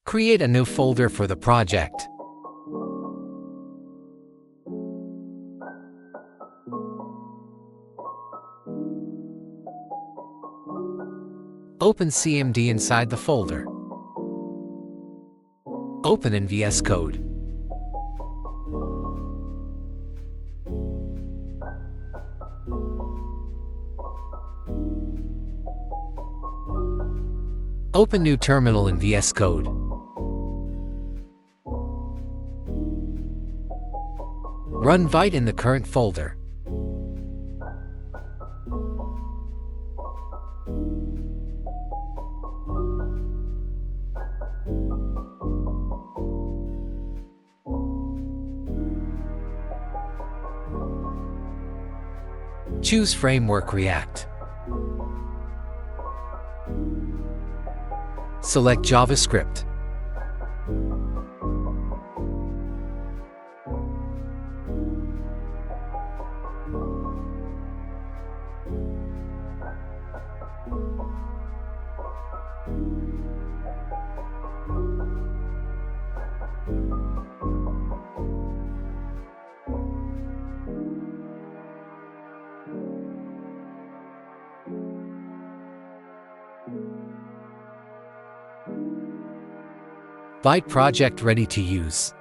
Create a new folder for the project. Open CMD inside the folder. Open in VS Code. Open new terminal in VS Code. Run Vite in the current folder. Choose Framework React. Select JavaScript. Vite project ready to use.